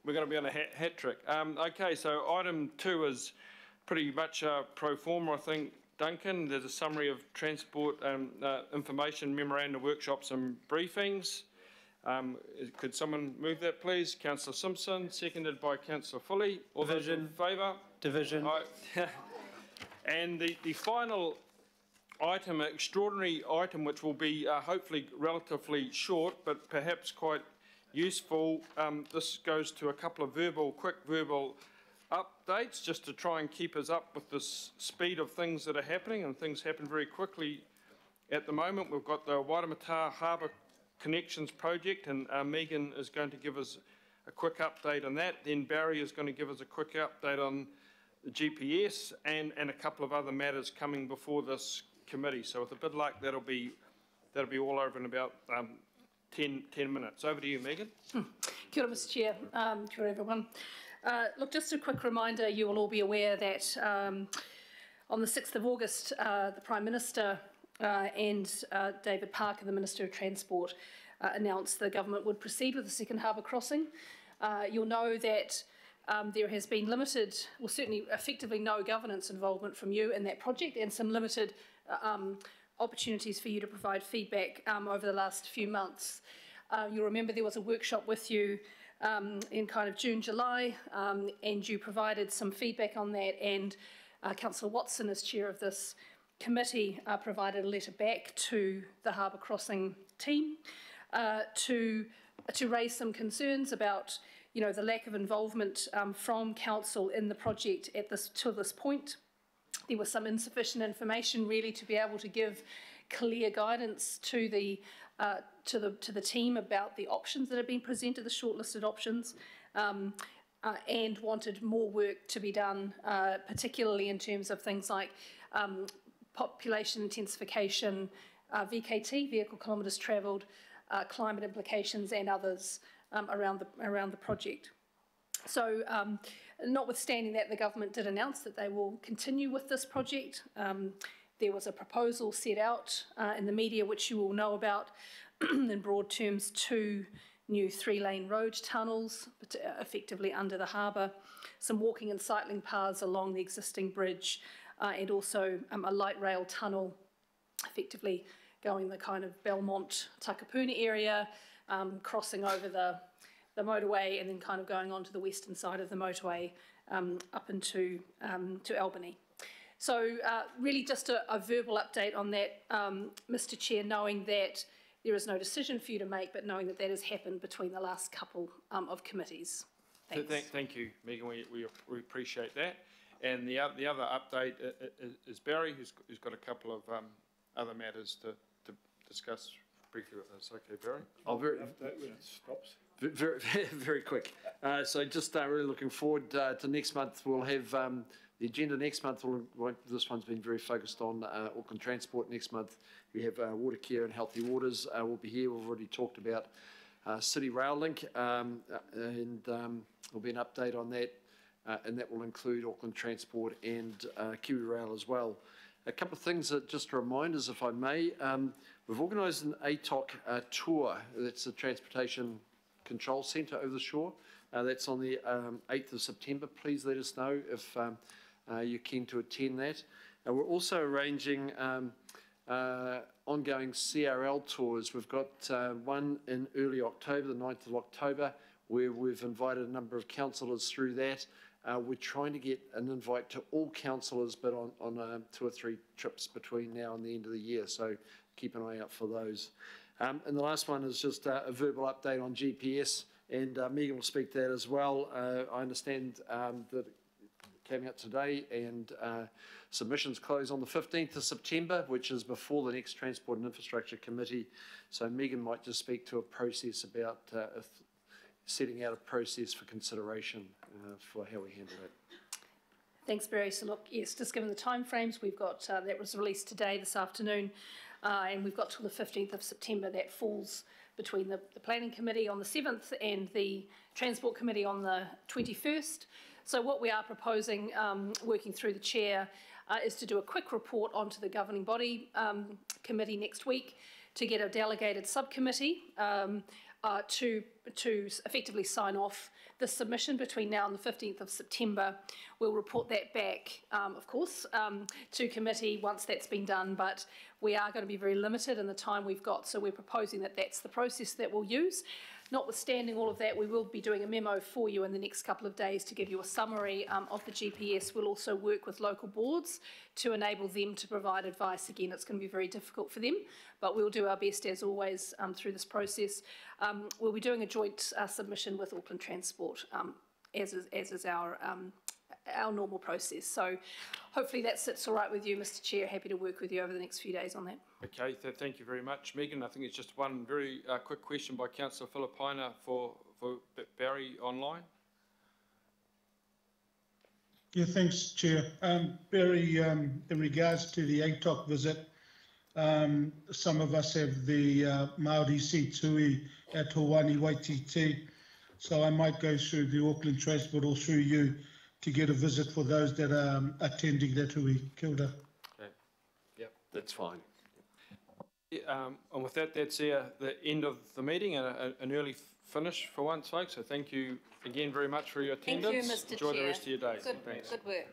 we're going to be on a hat trick. Okay, so item 2 is pretty much pro forma, I think, Duncan. There's a summary of transport information, memorandum, workshops and briefings. Could someone move that, please? Councillor Simpson, seconded by Councillor Foley. All those in favour? Division. And the final item, extraordinary item, which will be hopefully relatively short, but perhaps quite useful. This goes to a couple of quick verbal updates, just to try and keep us up with the speed of things that are happening, and things happen very quickly at the moment. We've got the Waitemata Harbour Connections project, and Megan is going to give us a quick update on that. Then Barry is going to give us a quick update on the GPS and a couple of other matters coming before this committee. So with a bit of luck, that'll be all over in about 10 minutes. Over to you, Megan. Kia ora, Mr. Chair. Kia ora, everyone. Look, just a quick reminder, you will all be aware that on the 6th of August, the Prime Minister and David Parker, the Minister of Transport, announced the government would proceed with the second harbour crossing. You'll know that there has been limited, well certainly effectively no governance involvement from you in that project, and some limited opportunities for you to provide feedback over the last few months. You'll remember there was a workshop with you in kind of June, July, and you provided some feedback on that, and Councillor Watson, as chair of this committee, provided a letter back to the harbour crossing team to raise some concerns about, you know, the lack of involvement from council in the project to this point. There was some insufficient information really to be able to give clear guidance to the team about the options that have been presented, the shortlisted options, and wanted more work to be done, particularly in terms of things like population intensification, VKT, vehicle kilometres travelled, climate implications and others around the project. So notwithstanding that, the government did announce that they will continue with this project. There was a proposal set out in the media, which you all know about, in broad terms, 2 new 3-lane road tunnels, effectively under the harbour, some walking and cycling paths along the existing bridge, and also a light rail tunnel, effectively going the kind of Belmont, Takapuna area, crossing over the motorway, and then kind of going on to the western side of the motorway up into to Albany. So really just a verbal update on that, Mr. Chair, knowing that there is no decision for you to make, but knowing that that has happened between the last couple of committees. Thanks. Thank you, Megan. We appreciate that. And the other update is Barry, who's got a couple of other matters to discuss briefly with us. Okay, Barry. Oh, very very quick. So just really looking forward to next month. We'll have the agenda next month. This one's been very focused on Auckland Transport. Next month we have water care and healthy waters. We'll be here. We've already talked about City Rail Link, and there'll be an update on that, and that will include Auckland Transport and Kiwi Rail as well. A couple of things, just reminders, if I may. We've organised an ATOC tour. That's the Transportation Control Centre over the shore. That's on the 8th of September. Please let us know if you're keen to attend that. We're also arranging ongoing CRL tours. We've got one in early October, the 9th of October, where we've invited a number of councillors through that. We're trying to get an invite to all councillors, but on 2 or 3 trips between now and the end of the year, so keep an eye out for those. And the last one is just a verbal update on GPS, and Megan will speak to that as well. I understand that it came out today, and submissions close on the 15th of September, which is before the next Transport and Infrastructure Committee. So Megan might just speak to a process about setting out a process for consideration for how we handle it. Thanks, Barry. So look, yes, just given the timeframes, we've got that was released today, this afternoon, and we've got till the 15th of September. That falls between the Planning Committee on the 7th and the Transport Committee on the 21st. So what we are proposing, working through the chair, is to do a quick report onto the governing body committee next week, to get a delegated subcommittee to effectively sign off the submission between now and the 15th of September. We'll report that back, of course, to committee once that's been done, but we are going to be very limited in the time we've got, so we're proposing that that's the process that we'll use. Notwithstanding all of that, we will be doing a memo for you in the next couple of days to give you a summary of the GPS. We'll also work with local boards to enable them to provide advice. Again, it's going to be very difficult for them, but we'll do our best as always through this process. We'll be doing a joint submission with Auckland Transport, as is our normal process. So hopefully that sits all right with you, Mr. Chair. Happy to work with you over the next few days on that. Okay, thank you very much, Megan. I think it's just one very quick question by Councillor Philippina for Barry online. Yeah, thanks, Chair. Barry, in regards to the ATOC visit, some of us have the Māori Situi at Hawani Waititi, so I might go through the Auckland Transport or through you to get a visit for those that are attending that hui. Kia ora. Okay. Yep, that's fine. And with that, that's the end of the meeting and an early finish for once, folks. So thank you again very much for your attendance. Thank you, Mr. Enjoy Chair. the rest of your day. Good work.